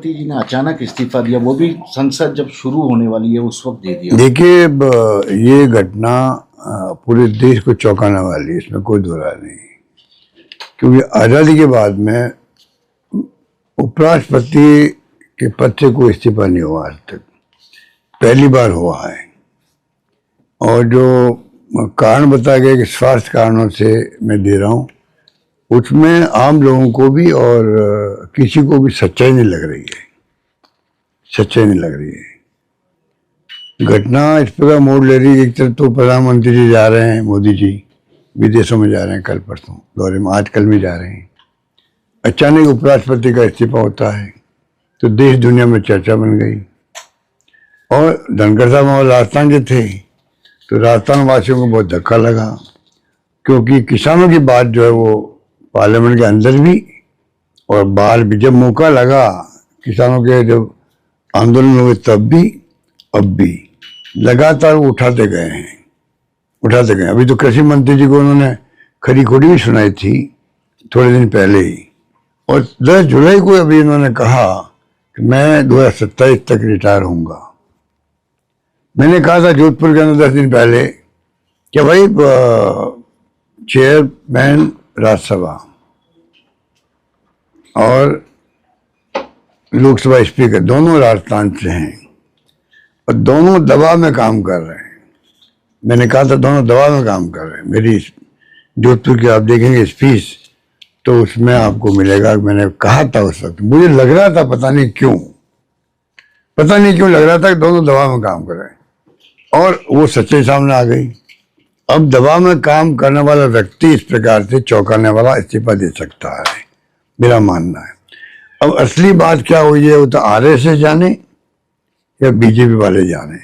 उपराष्ट्रपति जी ने अचानक इस्तीफा दिया, वो भी संसद जब शुरू होने वाली है उस वक्त दे दिया। देखिए, ये घटना पूरे देश को चौंकाने वाली है, इसमें कोई दो राय नहीं। क्योंकि आज़ादी के बाद में उपराष्ट्रपति के पद से कोई इस्तीफा नहीं हुआ आज तक, पहली बार हुआ है। और जो कारण बताया गया कि स्वास्थ्य कारणों से मैं दे रहा हूँ, उसमें आम लोगों को भी और किसी को भी सच्चाई नहीं लग रही है, सच्चाई नहीं लग रही है। घटना इस प्रकार मोड़ ले रही है, एक तरफ तो प्रधानमंत्री जी जा रहे हैं, मोदी जी विदेशों में जा रहे हैं, कल परसों दौरे में, आज कल में जा रहे हैं। अचानक उपराष्ट्रपति का इस्तीफा होता है तो देश दुनिया में चर्चा बन गई। और धनखड़ साहब वहाँ राजस्थान के थे तो राजस्थान वासियों को बहुत धक्का लगा, क्योंकि किसानों की बात जो है वो पार्लियामेंट के अंदर भी और बाहर भी, जब मौका लगा किसानों के जब आंदोलन हुए तब भी, अब भी लगातार वो उठाते गए हैं, उठाते गए। अभी तो कृषि मंत्री जी को उन्होंने खरी खोटी भी सुनाई थी थोड़े दिन पहले ही, और 10 जुलाई को अभी इन्होंने कहा कि मैं 2027 तक रिटायर होऊंगा। मैंने कहा था जोधपुर के अंदर 10 दिन पहले कि भाई चेयरमैन राज्यसभा और लोकसभा स्पीकर दोनों राजस्थान से हैं और दोनों दबाव में काम कर रहे हैं। मैंने कहा था दोनों दबाव में काम कर रहे हैं। मेरी जोधपुर की आप देखेंगे स्पीच तो उसमें आपको मिलेगा, मैंने कहा था उस वक्त। मुझे लग रहा था, पता नहीं क्यों लग रहा था कि दोनों दबाव में काम कर रहे हैं, और वो सच्चाई सामने आ गई। अब दबाव में काम करने वाला व्यक्ति इस प्रकार से चौंकाने वाला इस्तीफा दे सकता है, मेरा मानना है। अब असली बात क्या हुई है वो तो आरएसएस जाने या बीजेपी वाले जाने,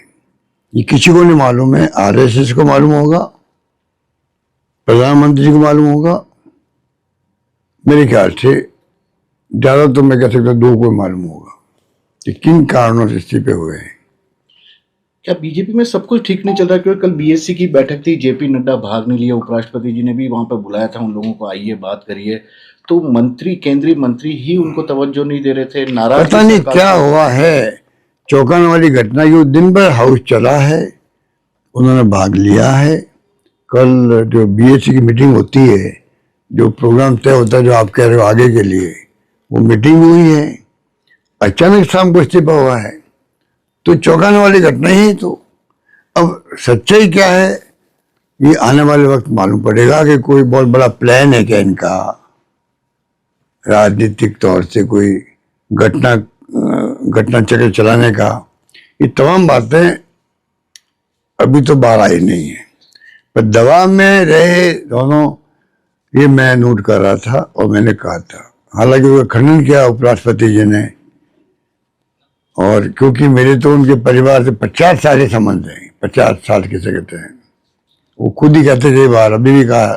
ये किसी को नहीं मालूम है। आरएसएस को मालूम होगा, प्रधानमंत्री जी को मालूम होगा, मेरे ख्याल से ज्यादा तो मैं कह सकता हूँ 2 को मालूम होगा कि किन कारणों से इस्तीफे हुए हैं। क्या बीजेपी में सब कुछ ठीक नहीं चल रहा? क्योंकि कल बीएससी की बैठक थी, जेपी नड्डा भाग नहीं लिया, उपराष्ट्रपति जी ने भी वहां पर बुलाया था उन लोगों को, आइए बात करिए, तो मंत्री, केंद्रीय मंत्री ही उनको तवज्जो नहीं दे रहे थे, नाराज। पता नहीं क्या हुआ है, चौंकाने वाली घटना। ये दिन भर हाउस चला है, उन्होंने भाग लिया है। कल जो बीएससी की मीटिंग होती है, जो प्रोग्राम तय होता है जो आप कह रहे हो आगे के लिए, वो मीटिंग हुई है, अचानक शाम को इस्तीफा हुआ है, तो चौंकाने वाली घटना ही। तो अब सच्चाई क्या है ये आने वाले वक्त मालूम पड़ेगा कि कोई बहुत बड़ा प्लान है क्या इनका, राजनीतिक तौर से कोई घटना चक्र चलाने का। ये तमाम बातें अभी तो बाहर आई नहीं है, पर दबाव में रहे दोनों, ये मैं नोट कर रहा था और मैंने कहा था। हालांकि उसका खंडन किया उपराष्ट्रपति जी ने, और क्योंकि मेरे तो उनके परिवार से 50 साल के संबंध हैं, 50 साल किसे कहते हैं, वो खुद ही कहते थे बाहर, अभी भी कहा।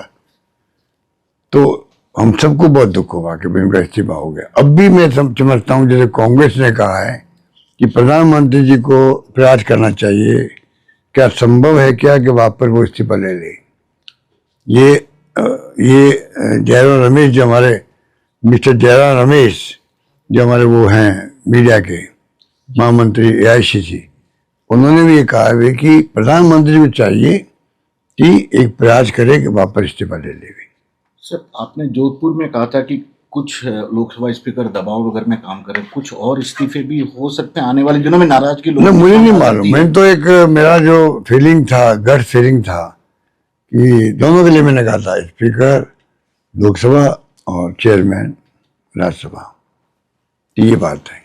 तो हम सबको बहुत दुख हुआ कि उनका इस्तीफा हो गया। अब भी मैं समझता हूँ जैसे कांग्रेस ने कहा है कि प्रधानमंत्री जी को प्रयास करना चाहिए, क्या संभव है क्या कि वापस वो इस्तीफा ले ले। ये जयराम रमेश जो हमारे, मिस्टर जयराम रमेश जो हमारे वो हैं मीडिया के महामंत्री AICC, उन्होंने भी ये कहा है कि प्रधानमंत्री को चाहिए कि एक प्रयास करे कि वापस इस्तीफा ले ले। सर, आपने जोधपुर में कहा था कि कुछ लोकसभा स्पीकर दबाव वगैरह में काम करें, कुछ और इस्तीफे भी हो सकते हैं आने वाले दिनों में, नाराजगी लोगों की? मुझे नहीं मालूम, मैं तो एक मेरा जो फीलिंग था, गट फीलिंग था कि दोनों के लिए मैंने कहा था, स्पीकर लोकसभा और चेयरमैन राज्यसभा, ये बात है।